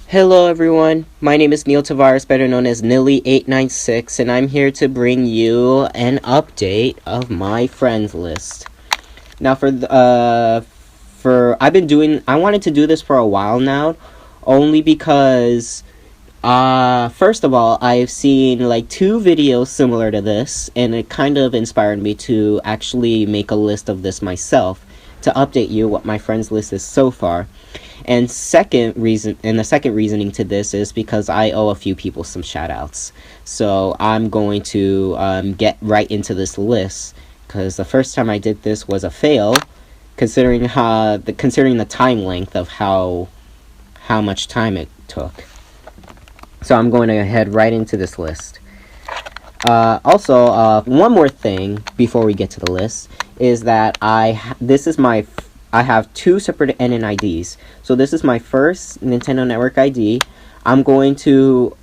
Hello everyone, my name is Neil Tavares, better known as Nilly896, and I'm here to bring you an update of my friends list. Now I wanted to do this for a while now, only because, first of all, I've seen like 2 videos similar to this, and it kind of inspired me to actually make a list of this myself, to update you what my friends list is so far. And the second reasoning to this is because I owe a few people some shoutouts. So I'm going to get right into this list, because the first time I did this was a fail, considering the time length of how much time it took. So I'm going to head right into this list. Also, one more thing before we get to the list is that I have 2 separate NNIDs. So this is my first Nintendo Network ID. I'm going to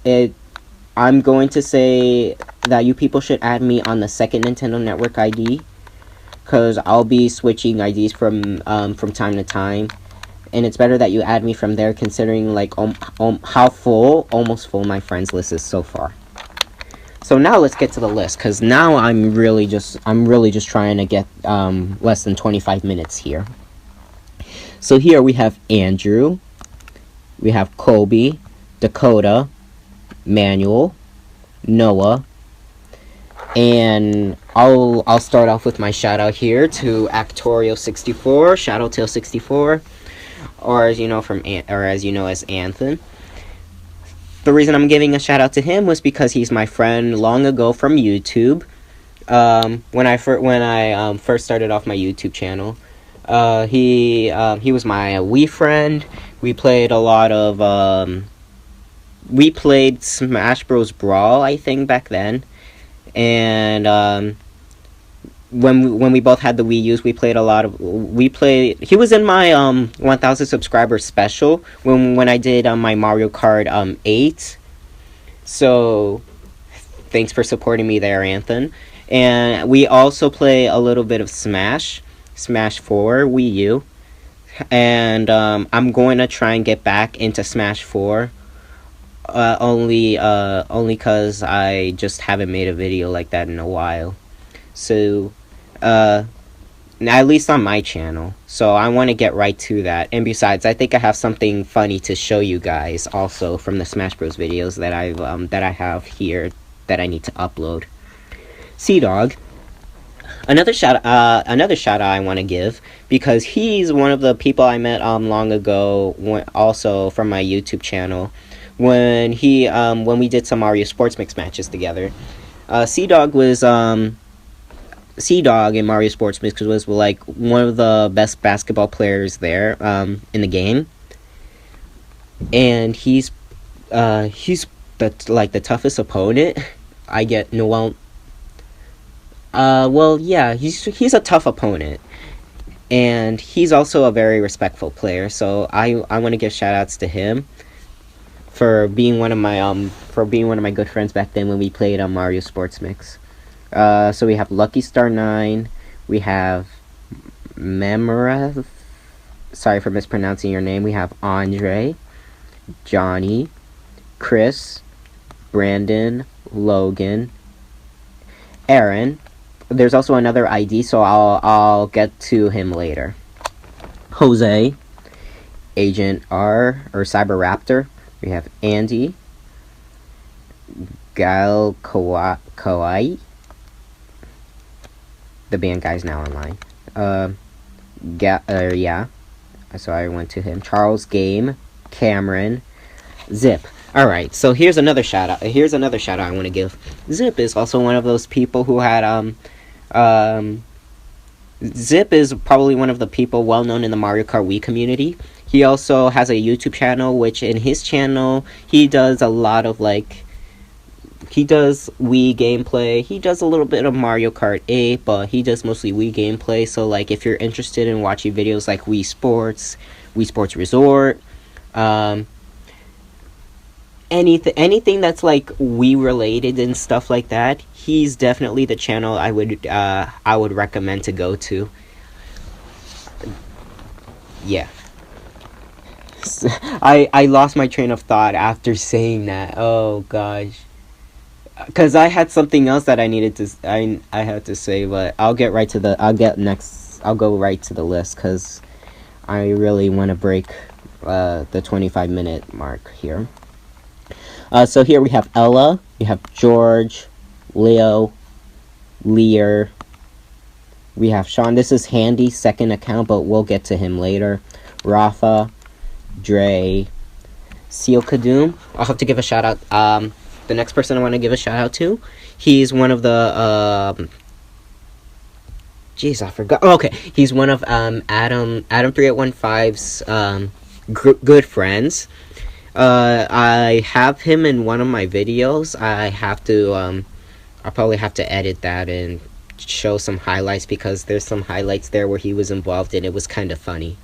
say that you people should add me on the second Nintendo Network ID, because I'll be switching IDs from time to time, and it's better that you add me from there, considering like how almost full my friends list is so far. So now let's get to the list, because now I'm really just trying to get less than 25 minutes here. So here we have Andrew, we have Kobe, Dakota, Manuel, Noah, and I'll start off with my shout out here to Actorio64, Shadowtail64, or as you know as Anthem. The reason I'm giving a shout out to him was because he's my friend long ago from YouTube. When I first started off my YouTube channel. He was my Wii friend. We played we played Smash Bros. Brawl, I think, back then. And when we both had the Wii U's, he was in my 1000 subscriber special when I did my Mario Kart 8. So thanks for supporting me there, Anthem. And we also play a little bit of Smash 4 Wii U, and I'm going to try and get back into Smash 4, only because I just haven't made a video like that in a while. So at least on my channel, so I want to get right to that. And besides, I think I have something funny to show you guys also from the Smash Bros videos that I have here that I need to upload. Sea-Dog. Another shout out I want to give, because he's one of the people I met long ago, also from my YouTube channel, when we did some Mario Sports Mix matches together. Sea-Dog in Mario Sports Mix was like one of the best basketball players there in the game, and he's the toughest opponent. I get Noel. Well, yeah, he's a tough opponent, and he's also a very respectful player. So I want to give shoutouts to him for being one of my good friends back then when we played on Mario Sports Mix. So we have Lucky Star 9, we have Memora. Sorry for mispronouncing your name. We have Andre, Johnny, Chris, Brandon, Logan, Aaron. There's also another ID, so I'll get to him later. Jose, Agent R or Cyberraptor. We have Andy, Gal Kawai. The band guy's now online. Yeah. So I went to him. Charles Game, Cameron, Zip. Alright, so here's another shout out. I want to give. Zip is also one of those people who had Zip is probably one of the people well known in the Mario Kart Wii community. He also has a YouTube channel, which in his channel he does a lot of he does Wii gameplay. He does a little bit of Mario Kart 8, but he does mostly Wii gameplay. So if you're interested in watching videos like Wii Sports Resort, anything that's Wii related and stuff like that, he's definitely the channel I would recommend to go to. Yeah. I lost my train of thought after saying that. Oh gosh. Because I had something else that I needed to I had to say, but I'll go right to the list because I really want to break the 25-minute mark here. So here we have Ella, we have George, Leo, Lear, we have Sean. This is Handy's second account, but we'll get to him later. Rafa, Dre, Seal Kadoom. I'll have to give a shout out. The next person I want to give a shout out to, he's one of the jeez, I forgot. Oh, okay, he's one of Adam3815's good friends. I have him in one of my videos. I'll probably have to edit that and show some highlights because there's some highlights there where he was involved and it was kind of funny.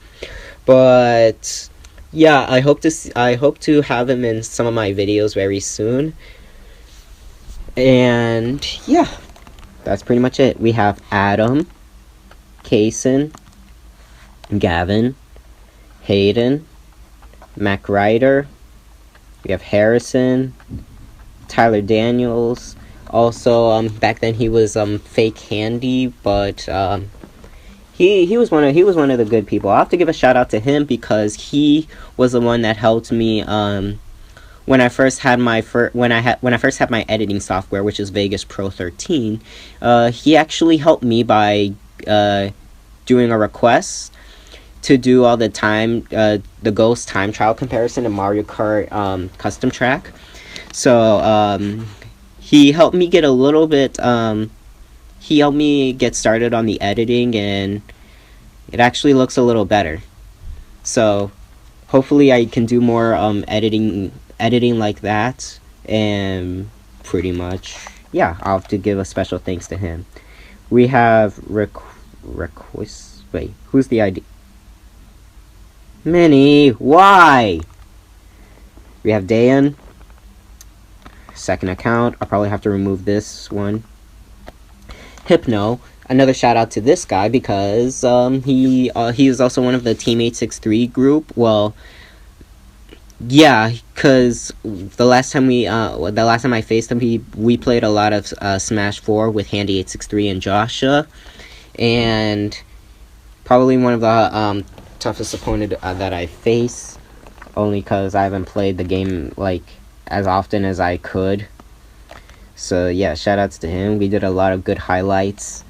But yeah, I hope to have him in some of my videos very soon. And yeah, that's pretty much it. We have Adam, Kaysen, Gavin, Hayden, Mac Ryder. We have Harrison, Tyler Daniels. Also, back then he was fake Handy, but he was one of the good people. I'll have to give a shout out to him because he was the one that helped me when I first had my editing software, which is Vegas Pro 13. He actually helped me by doing a request to do all the Ghost time trial comparison in Mario Kart custom track. So he helped me get a little bit. He helped me get started on the editing, and it actually looks a little better. So hopefully I can do more editing like that, and pretty much, yeah, I'll have to give a special thanks to him. We have request. Wait, who's the ID? Minnie, why? We have Dan, second account. I'll probably have to remove this one. Hypno, another shout out to this guy because he is also one of the Team863 group. Well, yeah, because the last time I faced him, we played a lot of Smash 4 with Handy863 and Joshua, and probably one of the toughest opponent that I face, only because I haven't played the game like as often as I could. So yeah, shoutouts to him. We did a lot of good highlights.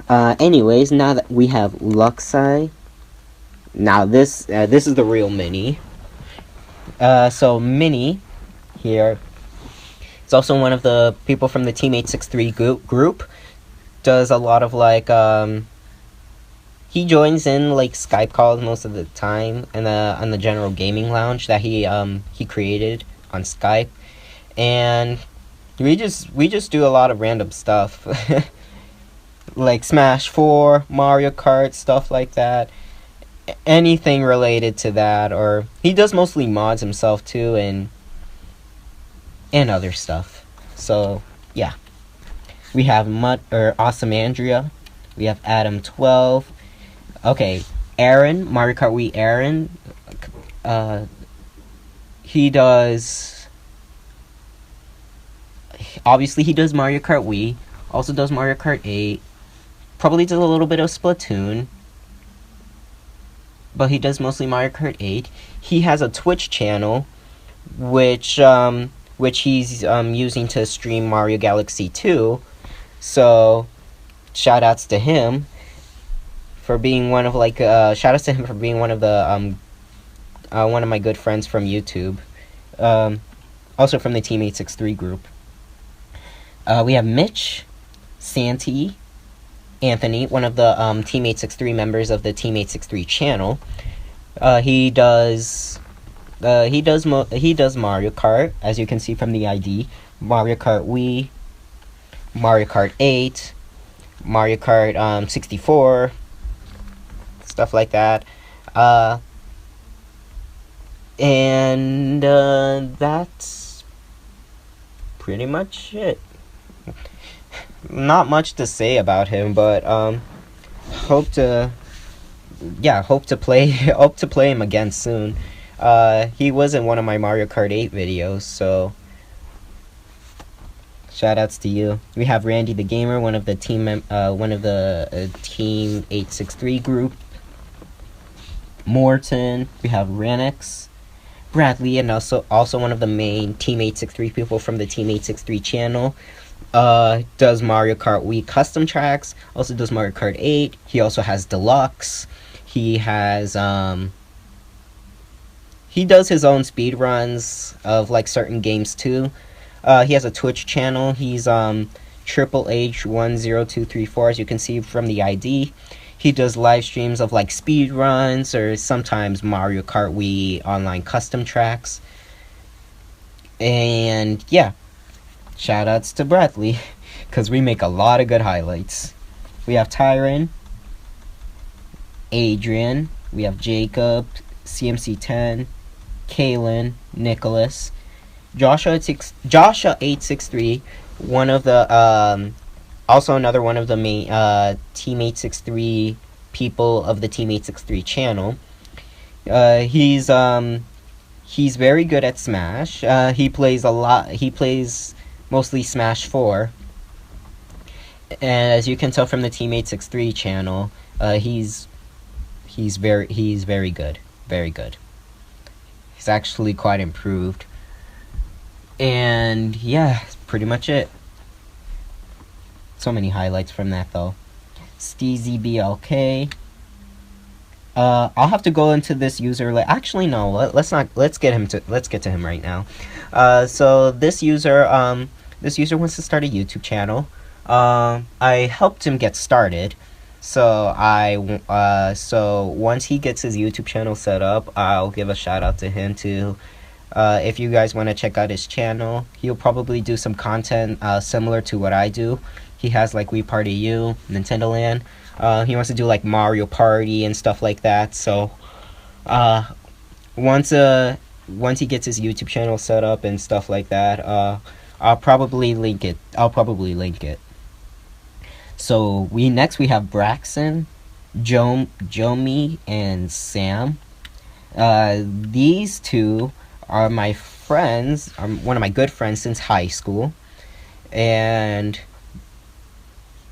Anyways, now that we have Luxai, now this is the real Mini. So Mini here is also one of the people from the Team863 group. Does a lot of like he joins in like Skype calls most of the time, and on the general gaming lounge that he created on Skype, and we just do a lot of random stuff like Smash 4, Mario Kart, stuff like that. Anything related to that, or he does mostly mods himself too, and other stuff. So yeah, we have Awesome Andrea, we have Adam12. Okay, Aaron, Mario Kart Wii Aaron. He does, obviously he does Mario Kart Wii, also does Mario Kart 8, probably does a little bit of Splatoon, but he does mostly Mario Kart 8. He has a Twitch channel, which he's using to stream Mario Galaxy 2. So, shoutouts to him for being one of shoutouts to him for being one of the one of my good friends from YouTube. Also from the Team863 group. We have Mitch, Santi, Anthony, one of the Team863 members of the Team863 channel. He does Mario Kart, as you can see from the ID. Mario Kart Wii, Mario Kart 8, Mario Kart 64, stuff like that. And that's pretty much it. Not much to say about him, but hope to yeah, hope to play him again soon. He was in one of my Mario Kart 8 videos, so shoutouts to you. We have Randy the Gamer, one of the team Team 863 group. Morton. We have Ranix, Bradley, and also one of the main Team 863 people from the Team 863 channel. Does Mario Kart Wii custom tracks. Also does Mario Kart 8. He also has Deluxe. He has he does his own speed runs of like certain games too. He has a Twitch channel. He's Triple H10234, as you can see from the ID. He does live streams of like speed runs or sometimes Mario Kart Wii online custom tracks. And yeah, shoutouts to Bradley, because we make a lot of good highlights. We have Tyron, Adrian, we have Jacob, CMC10, Kaylin, Nicholas, Joshua863, one of the also another one of the main Team 863 people of the Team 863 channel. He's very good at Smash. He plays a lot. He plays mostly Smash 4. And as you can tell from the Team 863 channel, he's very good. Very good. He's actually quite improved. And yeah, that's pretty much it. So many highlights from that though. SteezyBLK. I'll have to go into this user. Actually, no. Let's not. Let's get to him right now. So this user wants to start a YouTube channel. I helped him get started. So so once he gets his YouTube channel set up, I'll give a shout out to him too. If you guys want to check out his channel, he'll probably do some content similar to what I do. He has like Wii Party U, Nintendo Land. He wants to do like Mario Party and stuff like that. So once he gets his YouTube channel set up and stuff like that, I'll probably link it. So next we have Braxton, Jomi, and Sam. These two are my friends. Are one of my good friends since high school, and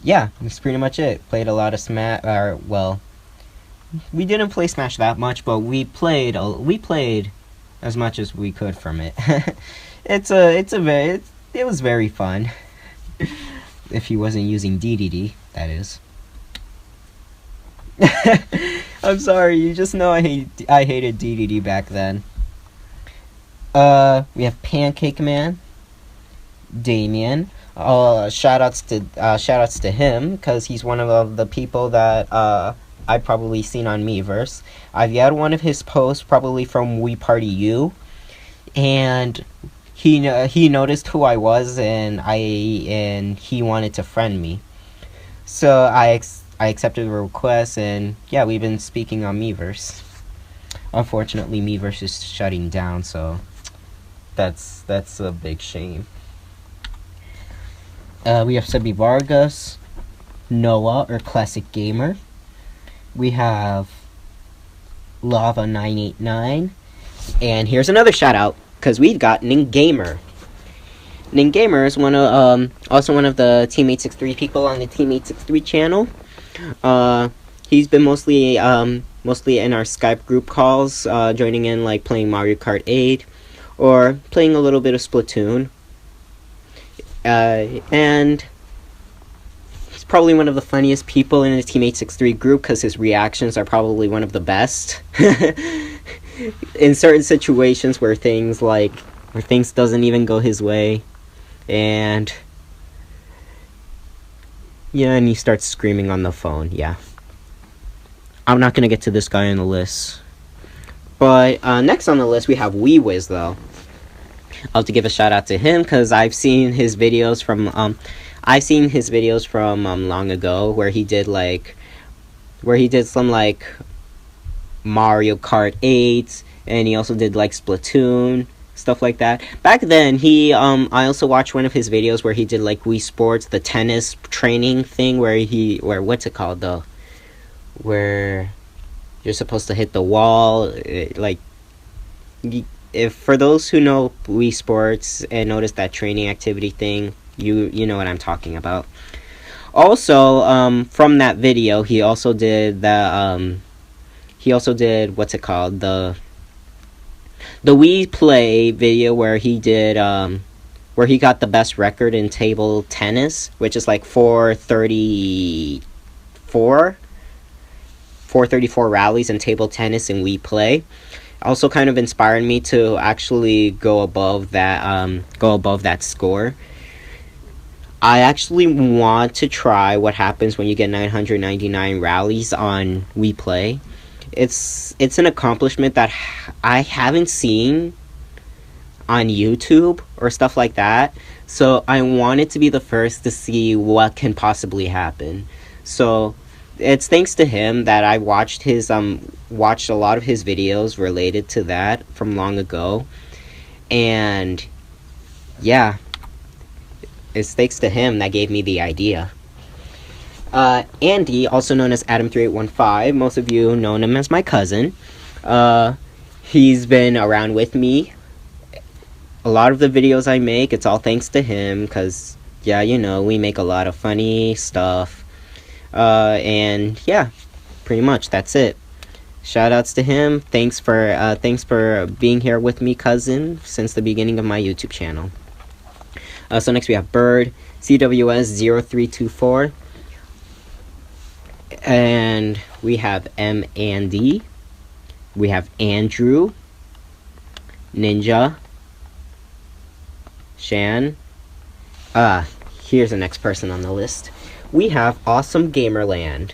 yeah, that's pretty much it. Played a lot of Smash. Well, we didn't play Smash that much, but we played as much as we could from it. It was very fun. If he wasn't using DDD, that is. I'm sorry, you just know I hated DDD back then. We have Pancake Man Damian. Shoutouts to him, because he's one of the people that I've probably seen on Miiverse. I've had one of his posts probably from Wii Party U, and he noticed who I was, and he wanted to friend me. So I accepted the request, and yeah, we've been speaking on Miiverse. Unfortunately, Miiverse is shutting down, so that's a big shame. We have Stubby Vargas, Noah, or Classic Gamer. We have Lava989. And here's another shout out, because we've got Ningamer. Ningamer is also one of the Team 863 people on the Team 863 channel. He's been mostly in our Skype group calls, joining in like playing Mario Kart 8 or playing a little bit of Splatoon. And he's probably one of the funniest people in the Team 863 group, because his reactions are probably one of the best. In certain situations where things doesn't even go his way, and yeah, and he starts screaming on the phone. Yeah, I'm not gonna get to this guy on the list. But next on the list we have WeeWiz though. I'll have to give a shout out to him, because I've seen his videos from long ago, where he did some like Mario Kart 8, and he also did like Splatoon, stuff like that. Back then, I also watched one of his videos where he did like Wii Sports, the tennis training thing, where what's it called though? Where you're supposed to hit the wall. If for those who know Wii Sports and notice that training activity thing, you know what I'm talking about. Also, from that video, he also did what's it called, the Wii Play video where he did where he got the best record in table tennis, which is like 434 rallies in table tennis in Wii Play. Also kind of inspired me to actually go above that score. I actually want to try what happens when you get 999 rallies on Wii Play. It's an accomplishment that I haven't seen on YouTube or stuff like that. So I wanted to be the first to see what can possibly happen. So it's thanks to him that I watched a lot of his videos related to that from long ago. And yeah, it's thanks to him that gave me the idea. Andy, also known as Adam3815, most of you know him as my cousin. He's been around with me. A lot of the videos I make, it's all thanks to him, because, yeah, you know, we make a lot of funny stuff. And, yeah, pretty much, that's it. Shoutouts to him. Thanks for being here with me, cousin, since the beginning of my YouTube channel. So next we have Bird, CWS0324. And we have M and D. We have Andrew, Ninja, Shan. Here's the next person on the list. We have Awesome Gamerland.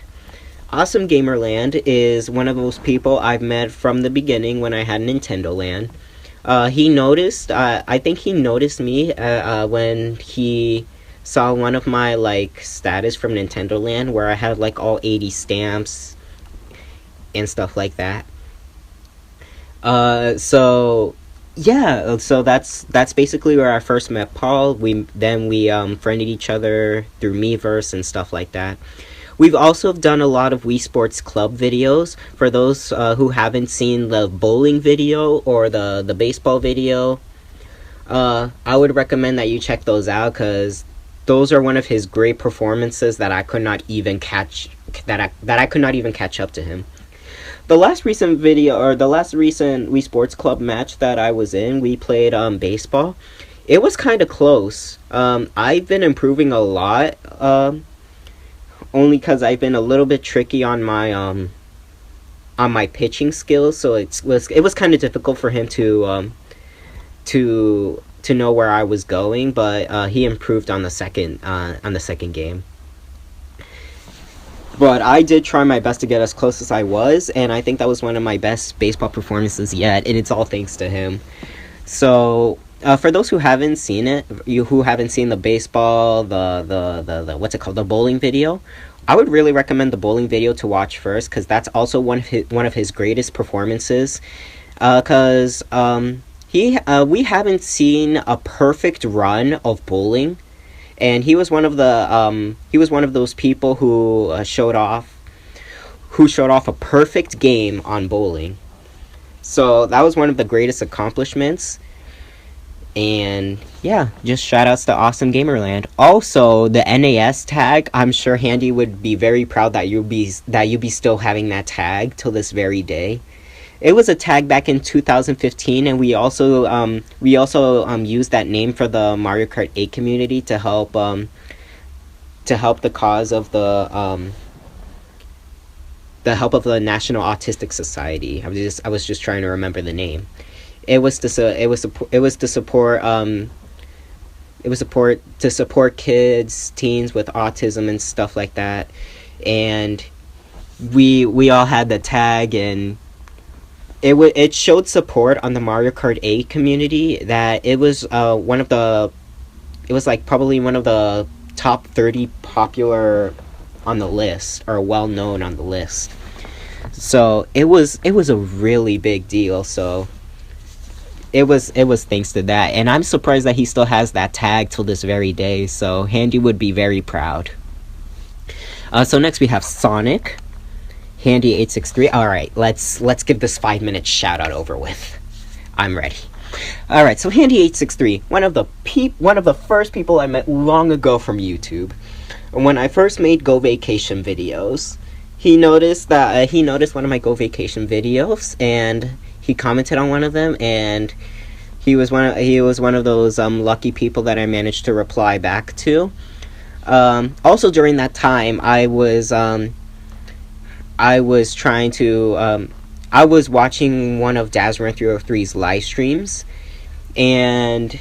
Awesome Gamerland is one of those people I've met from the beginning when I had Nintendo Land. He noticed, I think he noticed me when he saw one of my status from Nintendo Land where I had all 80 stamps and stuff like that. So yeah, so that's basically where I first met Paul. We friended each other through Miiverse and stuff like that. We've also done a lot of Wii Sports Club videos. For those who haven't seen the bowling video or the baseball video, I would recommend that you check those out, because those are one of his great performances that I could not even catch up to him. The last recent Wii Sports Club match that I was in, we played baseball. It was kind of close. I've been improving a lot, only because I've been a little bit tricky on my pitching skills. So it was kind of difficult for him to know where I was going, but he improved on the second game. But I did try my best to get as close as I was, and I think that was one of my best baseball performances yet, and it's all thanks to him. So for those who haven't seen it, who haven't seen the baseball, the what's it called, the bowling video, I would really recommend the bowling video to watch first, because that's also one of his greatest performances. Because we haven't seen a perfect run of bowling. And he was one of those people who showed off a perfect game on bowling. So that was one of the greatest accomplishments. And yeah, just shout outs to Awesome Gamerland. Also, the NAS tag, I'm sure Handy would be very proud that you'd be still having that tag till this very day. It was a tag back in 2015, and we also used that name for the Mario Kart 8 community to help the cause of the National Autistic Society. I was just trying to remember the name. It was to support kids, teens with autism and stuff like that. And we all had the tag, and it showed support on the Mario Kart 8 community. That it was probably one of the top 30 popular on the list, or well known on the list. So it was a really big deal. So it was thanks to that, and I'm surprised that he still has that tag till this very day. So Handy would be very proud. So next we have Sonic. Handy863. All right, let's give this 5-minute shout out over with. I'm ready. All right, so Handy863, one of the first people I met long ago from YouTube. When I first made Go Vacation videos, he noticed one of my Go Vacation videos, and he commented on one of them, and he was one of those lucky people that I managed to reply back to. Also during that time, I was watching one of Dazran303's live streams, and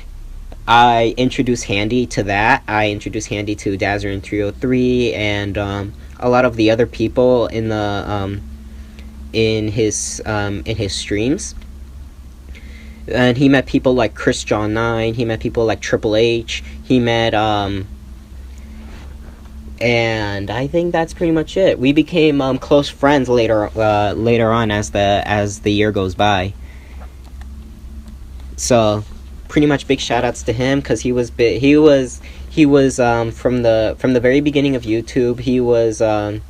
I introduced Handy to that. I introduced Handy to Dazran303 and a lot of the other people in his streams. And he met people like Chris John 9. He met people like Triple H. He met and I think that's pretty much it. We became close friends later on as the year goes by. So, pretty much big shout outs to him, because he was from the very beginning of YouTube.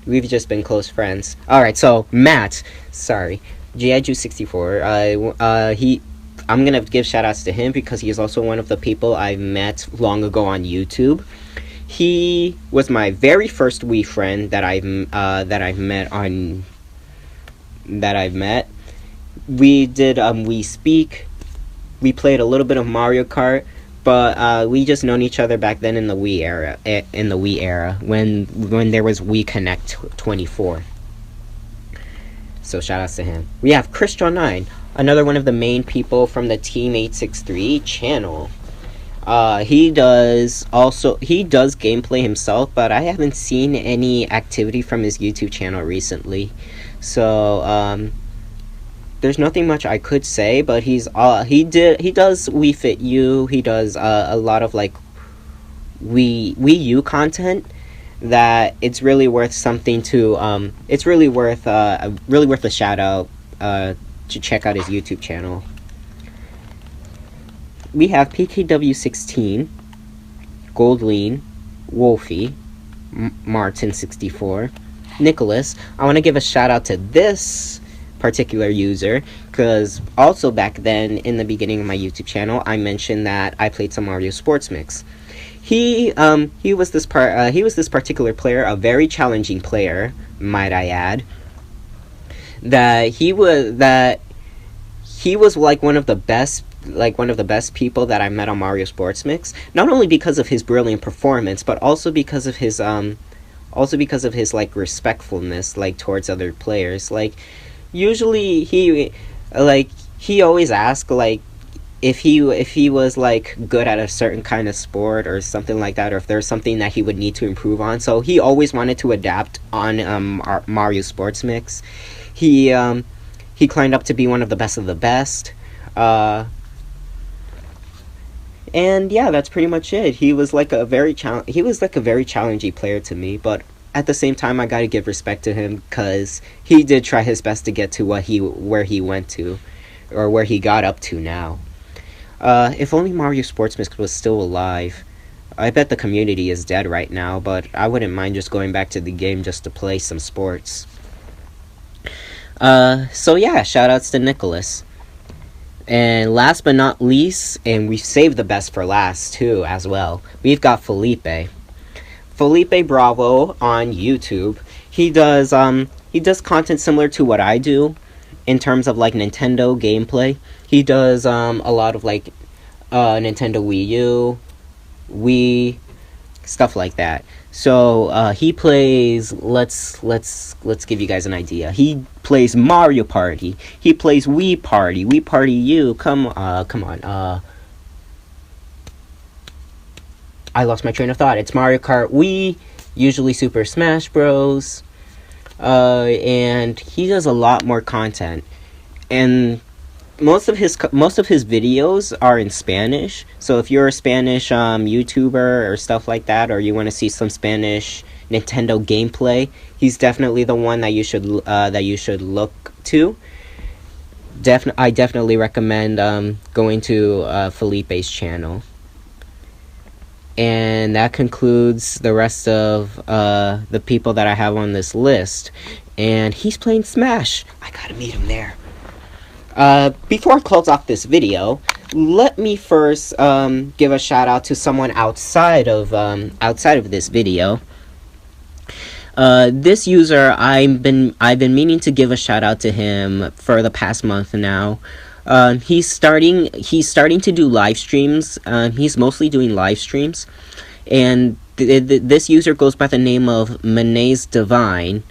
We've just been close friends. All right, so Matt, sorry, GIJu64. I'm gonna give shout outs to him because he is also one of the people I met long ago on YouTube. He was my very first Wii friend that I've met. We did Wii Speak. We played a little bit of Mario Kart, but we just known each other back then in the Wii era. When there was Wii Connect 24. So shout outs to him. We have Christian 9, another one of the main people from the Team 863 channel. He does gameplay himself, but I haven't seen any activity from his YouTube channel recently. So there's nothing much I could say, but he does Wii Fit U. He does a lot of like Wii U content that it's really worth something to it's really worth a shout out to check out his YouTube channel. We have PKW16, Goldleen, Wolfie, Martin64, Nicholas. I want to give a shout out to this particular user, because also back then in the beginning of my YouTube channel I mentioned that I played some Mario Sports Mix. He was this particular player, a very challenging player, might I add. He was like one of the best people that I met on Mario Sports Mix, not only because of his brilliant performance, but also because of his like respectfulness like towards other players. Like usually he always asked like if he was like good at a certain kind of sport or something like that, or if there's something that he would need to improve on. So he always wanted to adapt on Mario Sports Mix. He climbed up to be one of the best of the best. And yeah, that's pretty much it. He was like a very challenging player to me, but at the same time I gotta give respect to him because he did try his best to get to where he went to, or where he got up to now. If only Mario Sports Mix was still alive. I bet the community is dead right now, but I wouldn't mind just going back to the game just to play some sports. So yeah, shoutouts to Nicholas. And last but not least, and we saved the best for last too as well, we've got Felipe Bravo on YouTube. He does content similar to what I do in terms of like Nintendo gameplay. He does a lot of like Nintendo Wii U, Wii, stuff like that. So he plays, let's give you guys an idea. He plays Mario Party. He plays Wii Party, Wii Party U. Come on. I lost my train of thought. It's Mario Kart Wii, usually Super Smash Bros. And he does a lot more content. And most of his videos are in Spanish. So if you're a Spanish YouTuber or stuff like that, or you want to see some Spanish Nintendo gameplay, he's definitely the one that you should look to. I definitely recommend going to Felipe's channel. And that concludes the rest of the people that I have on this list. and he's playing Smash. I gotta meet him there. Before I close off this video, let me first give a shout out to someone outside of this video. This user, I've been meaning to give a shout out to him for the past month now. He's starting to do live streams. He's mostly doing live streams, and this user goes by the name of Mayonnaise Divine,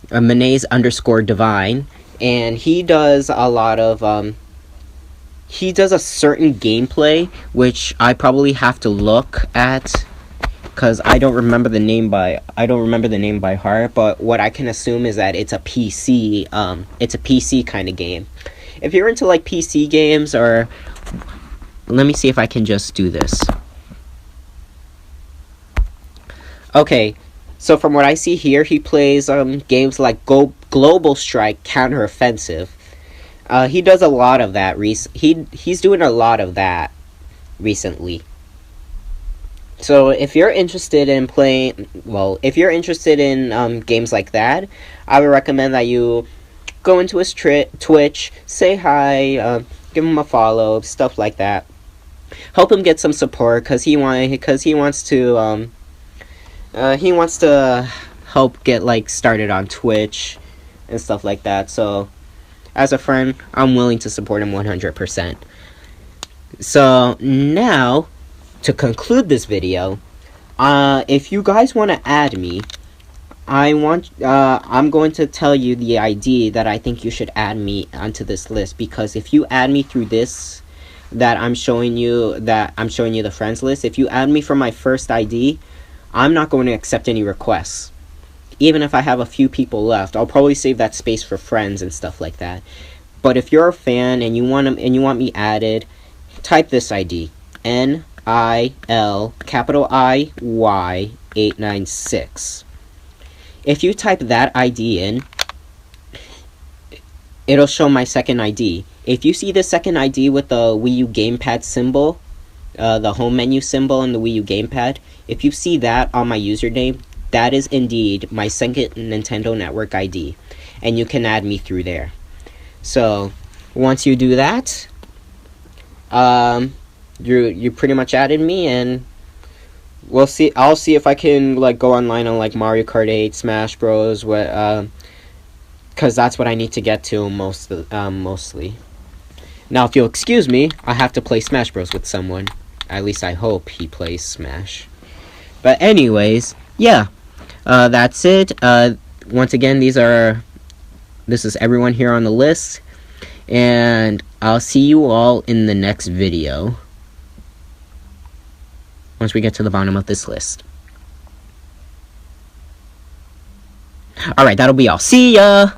Mayonnaise_Divine, and he does a lot of he does a certain gameplay which I probably have to look at, because I don't remember the name by heart, but what I can assume is that it's a PC kind of game. If you're into like PC games, or let me see if I can just do this. Okay, so from what I see here, he plays games like Global Strike Counteroffensive. He does a lot of that. He's doing a lot of that recently. So if you're interested in games like that, I would recommend that you go into his Twitch, say hi, give him a follow, stuff like that. Help him get some support, because he wants to help get like started on Twitch and stuff like that. So as a friend, I'm willing to support him 100%. So now, to conclude this video, if you guys want to add me, I'm going to tell you the ID that I think you should add me onto this list, because if you add me through this that I'm showing you the friends list, if you add me from my first ID, I'm not going to accept any requests. Even if I have a few people left, I'll probably save that space for friends and stuff like that. But if you're a fan and you want me added, type this ID: NILY896. If you type that ID in, it'll show my second ID. If you see the second ID with the Wii U gamepad symbol, the home menu symbol and the Wii U gamepad, if you see that on my username, that is indeed my second Nintendo Network ID, and you can add me through there. So once you do that, you pretty much added me, and I'll see if I can like go online on like Mario Kart 8, Smash Bros, because that's what I need to get to mostly. Now, if you'll excuse me, I have to play Smash Bros with someone. At least I hope he plays Smash. But anyways, yeah, that's it. Once again, this is everyone here on the list, and I'll see you all in the next video once we get to the bottom of this list. Alright, that'll be all. See ya!